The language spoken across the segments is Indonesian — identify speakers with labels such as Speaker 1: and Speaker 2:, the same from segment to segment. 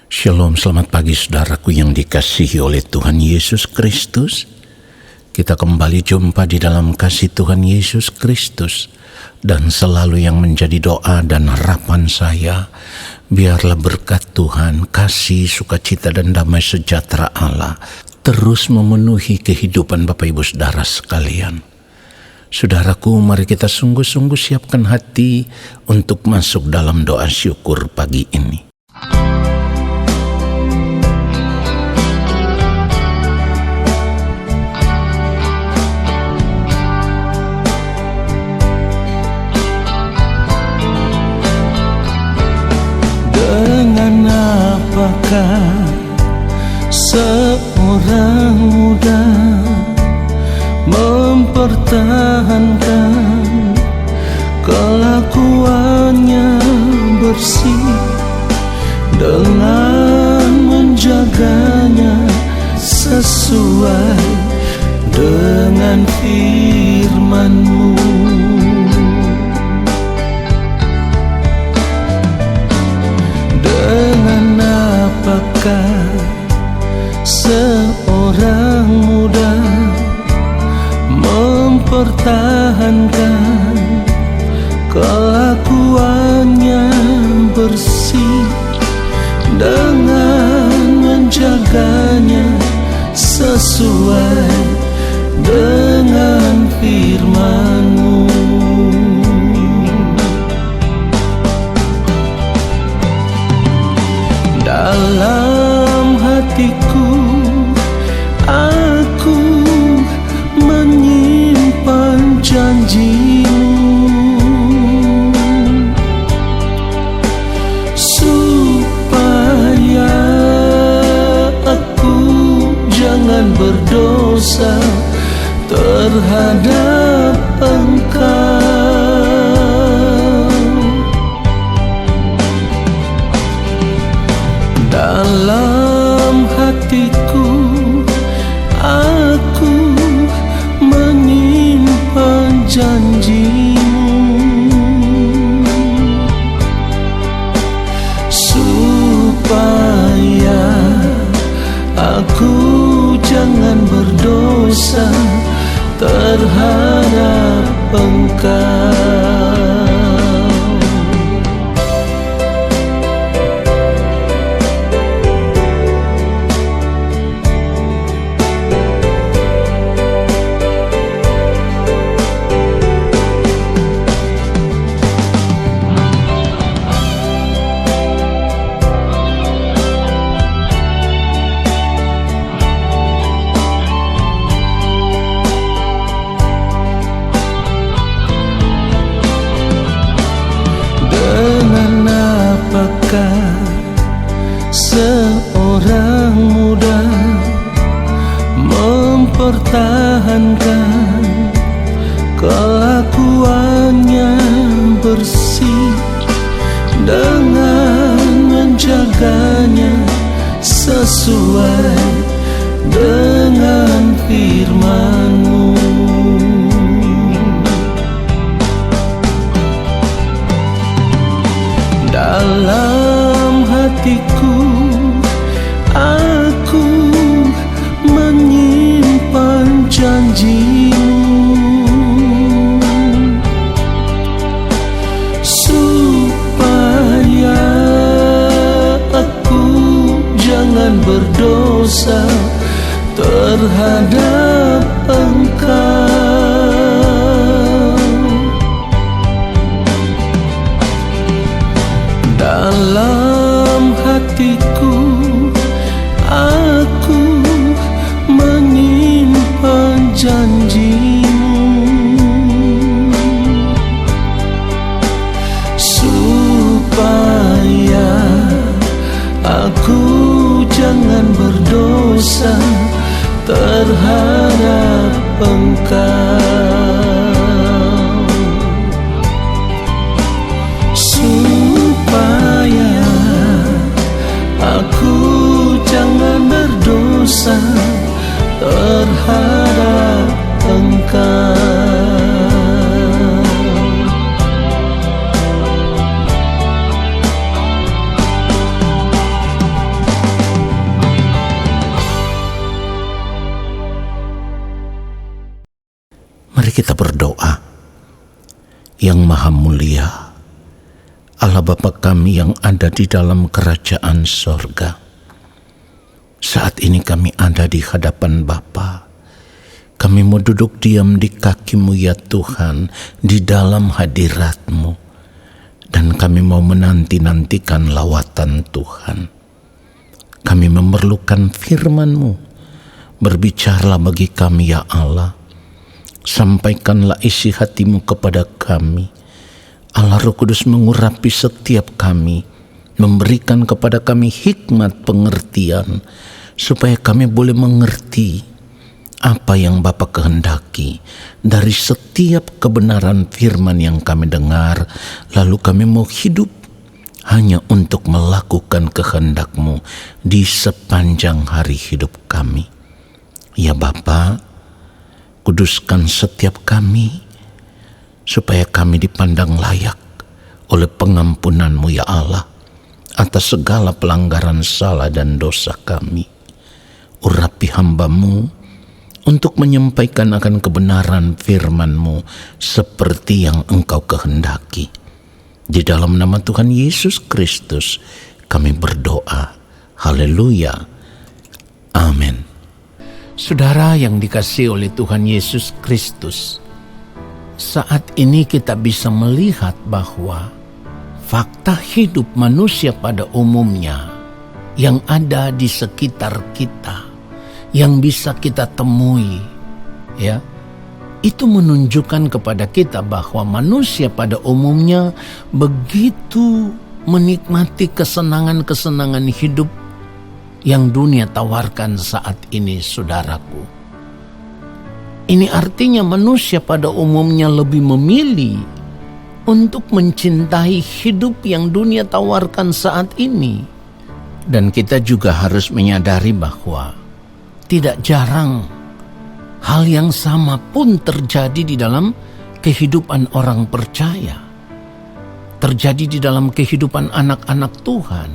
Speaker 1: Shalom, selamat pagi saudaraku yang dikasihi oleh Tuhan Yesus Kristus. Kita kembali jumpa di dalam kasih Tuhan Yesus Kristus. Dan selalu yang menjadi doa dan harapan saya, biarlah berkat Tuhan, kasih, sukacita dan damai sejahtera Allah terus memenuhi kehidupan Bapak Ibu Saudara sekalian. Saudaraku, mari kita sungguh-sungguh siapkan hati untuk masuk dalam doa syukur pagi ini.
Speaker 2: Dengan apakah seorang muda mempertahankan kelakuannya bersih dengan menjaganya sesuai dengan firman-Mu? Dengan apakah seorang muda mempertahankan kelakuannya bersih dengan menjaganya sesuai dengan firman-Mu? Dalam hatiku aku menyimpan janji-Mu, supaya aku jangan berdosa terhadap Engkau. Dalam hatiku aku menyimpan janji-Mu, supaya aku jangan berdosa terhadap Engkau. Apakah seorang muda mempertahankan kelakuannya bersih dengan menjaganya sesuai dengan firman-Mu? Dalam hatiku aku menyimpan janji-Mu, supaya aku jangan berdosa terhadap Engkau. Dalam hatiku aku menyimpan janji-Mu, supaya aku jangan berdosa terhadap
Speaker 1: yang maha mulia, Allah Bapa kami yang ada di dalam kerajaan sorga. Saat ini kami ada di hadapan Bapa. Kami mau duduk diam di kaki-Mu ya Tuhan, di dalam hadirat-Mu. Dan kami mau menanti-nantikan lawatan Tuhan. Kami memerlukan firman-Mu. Berbicaralah bagi kami ya Allah. Sampaikanlah isi hati-Mu kepada kami. Allah Roh Kudus mengurapi setiap kami, memberikan kepada kami hikmat pengertian, supaya kami boleh mengerti apa yang Bapa kehendaki dari setiap kebenaran firman yang kami dengar. Lalu kami mau hidup hanya untuk melakukan kehendak-Mu di sepanjang hari hidup kami. Ya Bapa, kuduskan setiap kami, supaya kami dipandang layak oleh pengampunan-Mu ya Allah, atas segala pelanggaran salah dan dosa kami. Urapi hamba-Mu untuk menyampaikan akan kebenaran firman-Mu seperti yang Engkau kehendaki. Di dalam nama Tuhan Yesus Kristus kami berdoa. Haleluya. Amin. Saudara yang dikasihi oleh Tuhan Yesus Kristus, saat ini kita bisa melihat bahwa fakta hidup manusia pada umumnya yang ada di sekitar kita, yang bisa kita temui, ya, itu menunjukkan kepada kita bahwa manusia pada umumnya begitu menikmati kesenangan-kesenangan hidup yang dunia tawarkan saat ini, saudaraku. Ini artinya manusia pada umumnya lebih memilih untuk mencintai hidup yang dunia tawarkan saat ini. Dan kita juga harus menyadari bahwa tidak jarang hal yang sama pun terjadi di dalam kehidupan orang percaya. Terjadi di dalam kehidupan anak-anak Tuhan,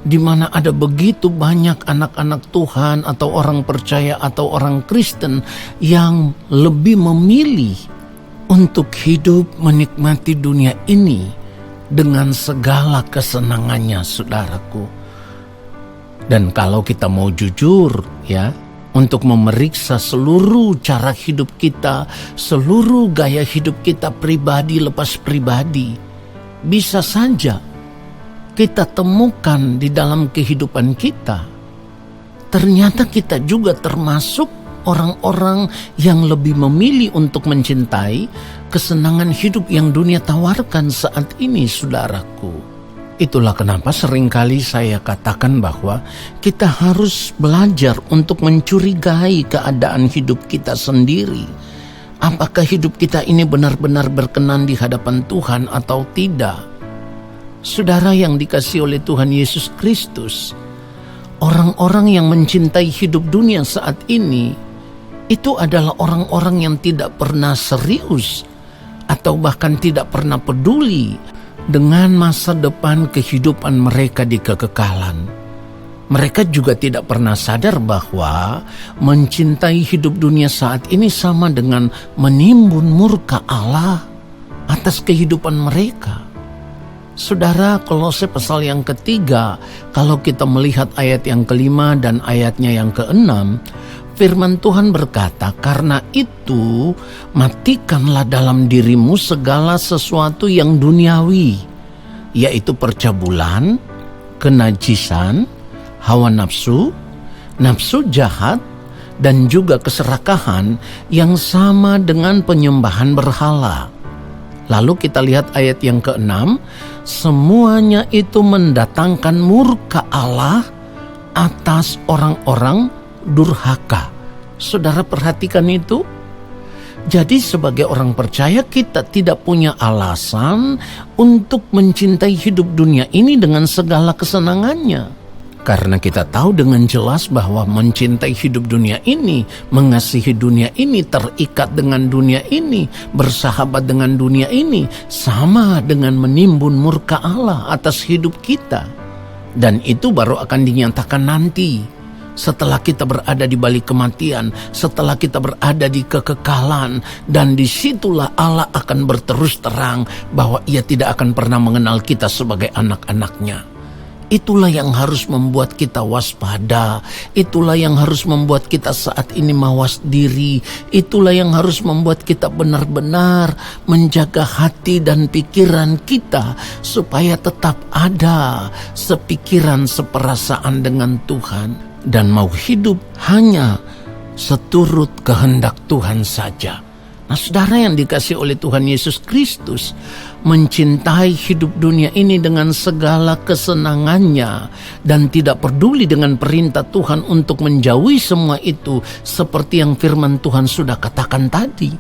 Speaker 1: di mana ada begitu banyak anak-anak Tuhan atau orang percaya atau orang Kristen yang lebih memilih untuk hidup menikmati dunia ini dengan segala kesenangannya, saudaraku. Dan kalau kita mau jujur, ya, untuk memeriksa seluruh cara hidup kita, seluruh gaya hidup kita pribadi lepas pribadi, bisa saja kita temukan di dalam kehidupan kita, ternyata kita juga termasuk orang-orang yang lebih memilih untuk mencintai kesenangan hidup yang dunia tawarkan saat ini, saudaraku. Itulah kenapa seringkali saya katakan bahwa kita harus belajar untuk mencurigai keadaan hidup kita sendiri. Apakah hidup kita ini benar-benar berkenan di hadapan Tuhan atau tidak? Saudara yang dikasihi oleh Tuhan Yesus Kristus, orang-orang yang mencintai hidup dunia saat ini, itu adalah orang-orang yang tidak pernah serius atau bahkan tidak pernah peduli dengan masa depan kehidupan mereka di kekekalan. Mereka juga tidak pernah sadar bahwa mencintai hidup dunia saat ini sama dengan menimbun murka Allah atas kehidupan mereka. Saudara, Kolose pasal yang ketiga, kalau kita melihat ayat yang kelima dan ayatnya yang keenam, firman Tuhan berkata, karena itu matikanlah dalam dirimu segala sesuatu yang duniawi, yaitu percabulan, kenajisan, hawa nafsu, nafsu jahat, dan juga keserakahan yang sama dengan penyembahan berhala. Lalu kita lihat ayat yang keenam, semuanya itu mendatangkan murka Allah atas orang-orang durhaka. Saudara perhatikan itu. Jadi sebagai orang percaya kita tidak punya alasan untuk mencintai hidup dunia ini dengan segala kesenangannya. Karena kita tahu dengan jelas bahwa mencintai hidup dunia ini, mengasihi dunia ini, terikat dengan dunia ini, bersahabat dengan dunia ini, sama dengan menimbun murka Allah atas hidup kita. Dan itu baru akan dinyatakan nanti setelah kita berada di balik kematian, setelah kita berada di kekekalan, dan disitulah Allah akan berterus terang bahwa Ia tidak akan pernah mengenal kita sebagai anak-anaknya. Itulah yang harus membuat kita waspada. Itulah yang harus membuat kita saat ini mawas diri. Itulah yang harus membuat kita benar-benar menjaga hati dan pikiran kita supaya tetap ada sepikiran, seperasaan dengan Tuhan, dan mau hidup hanya seturut kehendak Tuhan saja. Nah, saudara yang dikasihi oleh Tuhan Yesus Kristus, mencintai hidup dunia ini dengan segala kesenangannya dan tidak peduli dengan perintah Tuhan untuk menjauhi semua itu, seperti yang firman Tuhan sudah katakan tadi,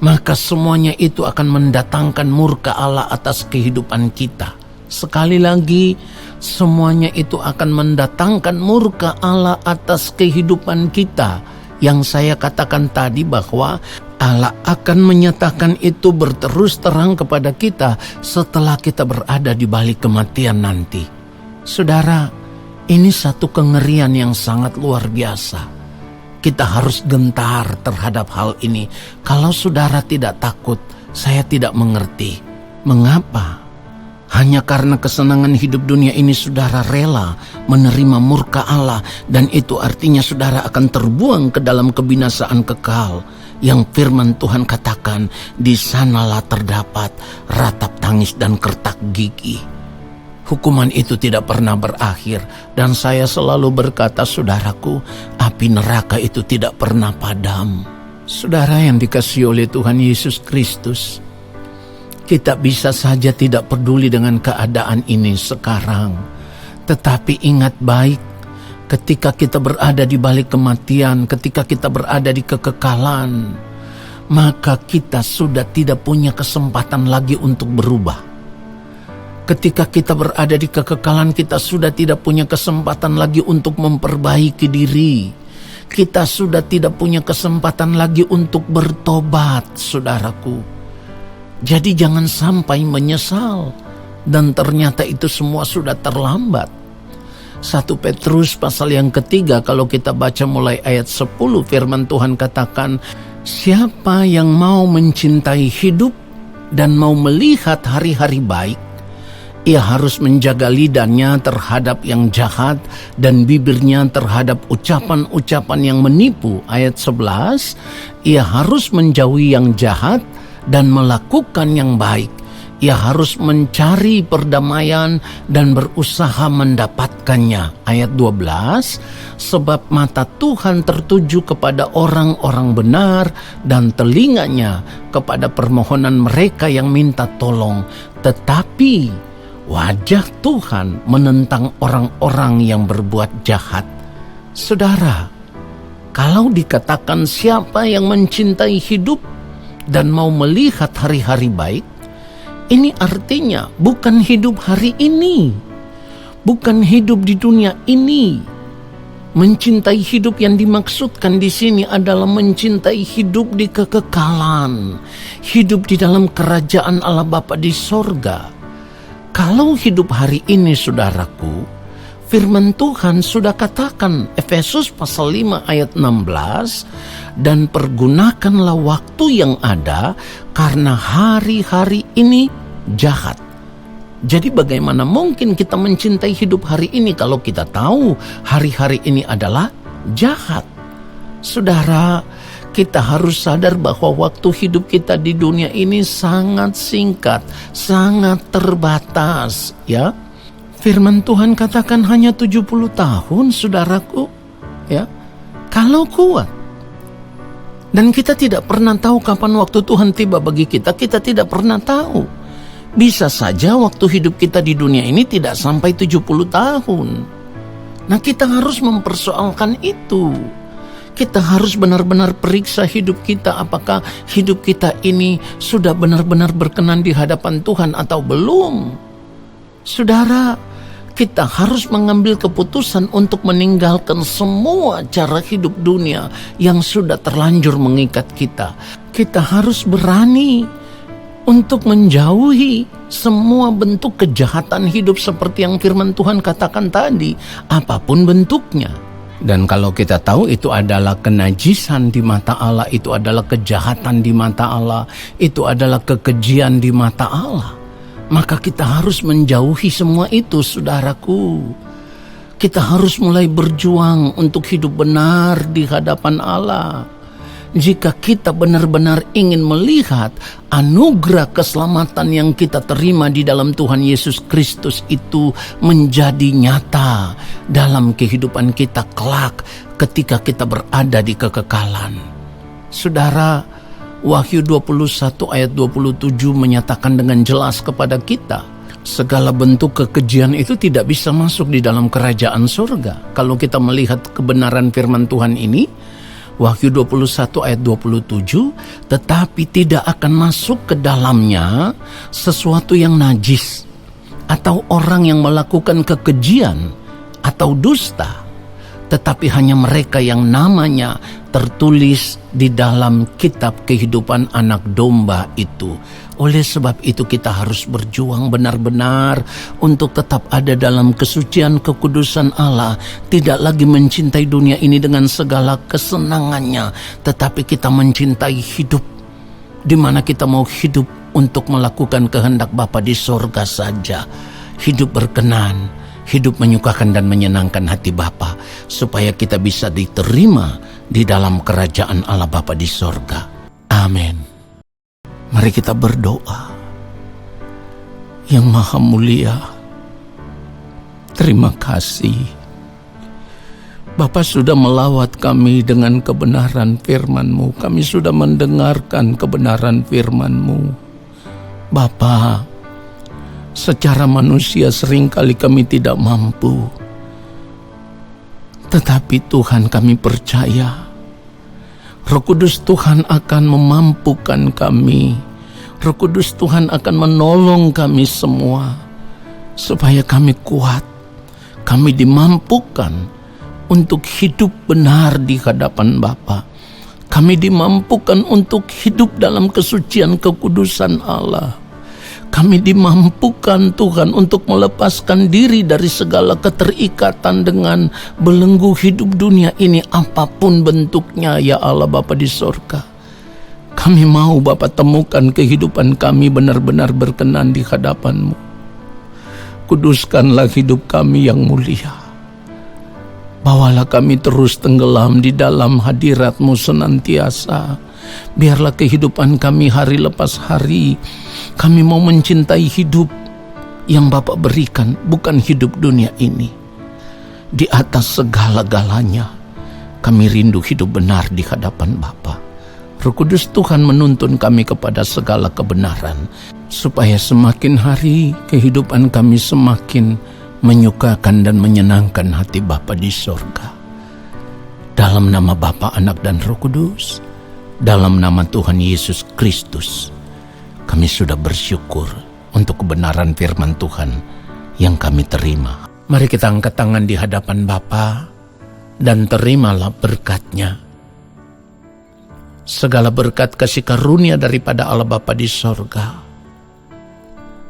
Speaker 1: maka semuanya itu akan mendatangkan murka Allah atas kehidupan kita. Sekali lagi, semuanya itu akan mendatangkan murka Allah atas kehidupan kita. Yang saya katakan tadi bahwa Allah akan menyatakan itu berterus terang kepada kita setelah kita berada di balik kematian nanti. Saudara, ini satu kengerian yang sangat luar biasa. Kita harus gentar terhadap hal ini. Kalau saudara tidak takut, saya tidak mengerti. Mengapa? Hanya karena kesenangan hidup dunia ini saudara rela menerima murka Allah, dan itu artinya saudara akan terbuang ke dalam kebinasaan kekal. Yang firman Tuhan katakan, di sanalah terdapat ratap tangis dan kertak gigi. Hukuman itu tidak pernah berakhir, dan saya selalu berkata, saudaraku, api neraka itu tidak pernah padam. Saudara yang dikasihi oleh Tuhan Yesus Kristus, kita bisa saja tidak peduli dengan keadaan ini sekarang, tetapi ingat baik, ketika kita berada di balik kematian, ketika kita berada di kekekalan, maka kita sudah tidak punya kesempatan lagi untuk berubah. Ketika kita berada di kekekalan, kita sudah tidak punya kesempatan lagi untuk memperbaiki diri. Kita sudah tidak punya kesempatan lagi untuk bertobat, saudaraku. Jadi jangan sampai menyesal dan ternyata itu semua sudah terlambat. 1 Petrus pasal yang ketiga, kalau kita baca mulai ayat 10, firman Tuhan katakan, siapa yang mau mencintai hidup dan mau melihat hari-hari baik, ia harus menjaga lidahnya terhadap yang jahat dan bibirnya terhadap ucapan-ucapan yang menipu. Ayat 11, ia harus menjauhi yang jahat dan melakukan yang baik. Ia harus mencari perdamaian dan berusaha mendapatkannya. Ayat 12, sebab mata Tuhan tertuju kepada orang-orang benar dan telinganya kepada permohonan mereka yang minta tolong. Tetapi wajah Tuhan menentang orang-orang yang berbuat jahat. Saudara, kalau dikatakan siapa yang mencintai hidup dan mau melihat hari-hari baik, ini artinya bukan hidup hari ini, bukan hidup di dunia ini. Mencintai hidup yang dimaksudkan di sini adalah mencintai hidup di kekekalan, hidup di dalam kerajaan Allah Bapa di sorga. Kalau hidup hari ini, saudaraku, firman Tuhan sudah katakan, Efesus pasal 5 ayat 16, dan pergunakanlah waktu yang ada karena hari-hari ini jahat. Jadi bagaimana mungkin kita mencintai hidup hari ini kalau kita tahu hari-hari ini adalah jahat? Saudara, kita harus sadar bahwa waktu hidup kita di dunia ini sangat singkat, sangat terbatas, ya. Firman Tuhan katakan hanya 70 tahun, saudaraku, ya. Kalau kuat. Dan kita tidak pernah tahu kapan waktu Tuhan tiba bagi kita tidak pernah tahu. Bisa saja waktu hidup kita di dunia ini tidak sampai 70 tahun. Nah, kita harus mempersoalkan itu. Kita harus benar-benar periksa hidup kita, apakah hidup kita ini sudah benar-benar berkenan di hadapan Tuhan atau belum. Saudara, kita harus mengambil keputusan untuk meninggalkan semua cara hidup dunia yang sudah terlanjur mengikat kita. Kita harus berani untuk menjauhi semua bentuk kejahatan hidup seperti yang firman Tuhan katakan tadi, apapun bentuknya. Dan kalau kita tahu itu adalah kenajisan di mata Allah, itu adalah kejahatan di mata Allah, itu adalah kekejian di mata Allah, maka kita harus menjauhi semua itu, saudaraku. Kita harus mulai berjuang untuk hidup benar di hadapan Allah. Jika kita benar-benar ingin melihat anugerah keselamatan yang kita terima di dalam Tuhan Yesus Kristus itu menjadi nyata dalam kehidupan kita kelak ketika kita berada di kekekalan. Saudara, Wahyu 21 ayat 27 menyatakan dengan jelas kepada kita, segala bentuk kekejian itu tidak bisa masuk di dalam kerajaan surga. Kalau kita melihat kebenaran firman Tuhan ini, Wahyu 21 ayat 27, tetapi tidak akan masuk ke dalamnya sesuatu yang najis, atau orang yang melakukan kekejian atau dusta, tetapi hanya mereka yang namanya tertulis di dalam kitab kehidupan anak domba itu. Oleh sebab itu kita harus berjuang benar-benar untuk tetap ada dalam kesucian kekudusan Allah. Tidak lagi mencintai dunia ini dengan segala kesenangannya, tetapi kita mencintai hidup, di mana kita mau hidup untuk melakukan kehendak Bapa di sorga saja. Hidup berkenan, hidup menyukakan dan menyenangkan hati Bapa, supaya kita bisa diterima di dalam kerajaan Allah Bapa di sorga. Amin. Mari kita berdoa. Yang Maha Mulia, terima kasih Bapa sudah melawat kami dengan kebenaran firman-Mu. Kami sudah mendengarkan kebenaran firman-Mu. Bapa, secara manusia seringkali kami tidak mampu, tetapi Tuhan, kami percaya Roh Kudus Tuhan akan memampukan kami. Roh Kudus Tuhan akan menolong kami semua, supaya kami kuat, kami dimampukan untuk hidup benar di hadapan Bapa. Kami dimampukan untuk hidup dalam kesucian kekudusan Allah. Kami dimampukan Tuhan untuk melepaskan diri dari segala keterikatan dengan belenggu hidup dunia ini, apapun bentuknya, ya Allah Bapa di sorga. Kami mau Bapa temukan kehidupan kami benar-benar berkenan di hadapan-Mu. Kuduskanlah hidup kami yang mulia. Bawalah kami terus tenggelam di dalam hadirat-Mu senantiasa. Biarlah kehidupan kami hari lepas hari, kami mau mencintai hidup yang Bapa berikan, bukan hidup dunia ini. Di atas segala-galanya, kami rindu hidup benar di hadapan Bapa. Roh Kudus Tuhan menuntun kami kepada segala kebenaran, supaya semakin hari kehidupan kami semakin menyukakan dan menyenangkan hati Bapa di sorga. Dalam nama Bapa, Anak, dan Roh Kudus, dalam nama Tuhan Yesus Kristus, kami sudah bersyukur untuk kebenaran firman Tuhan yang kami terima. Mari kita angkat tangan di hadapan Bapa dan terimalah berkat-Nya. Segala berkat kasih karunia daripada Allah Bapa di sorga,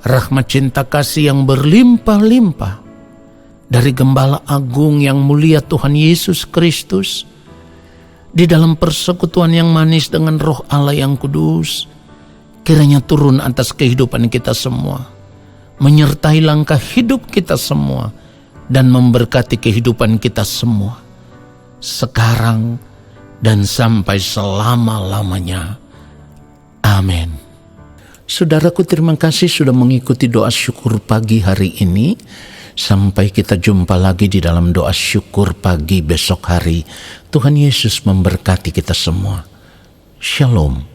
Speaker 1: rahmat cinta kasih yang berlimpah-limpah dari Gembala Agung yang mulia Tuhan Yesus Kristus, di dalam persekutuan yang manis dengan Roh Allah yang kudus, kiranya turun atas kehidupan kita semua, menyertai langkah hidup kita semua, dan memberkati kehidupan kita semua, sekarang dan sampai selama-lamanya. Amin. Saudaraku, terima kasih sudah mengikuti doa syukur pagi hari ini. Sampai kita jumpa lagi di dalam doa syukur pagi besok hari. Tuhan Yesus memberkati kita semua. Shalom.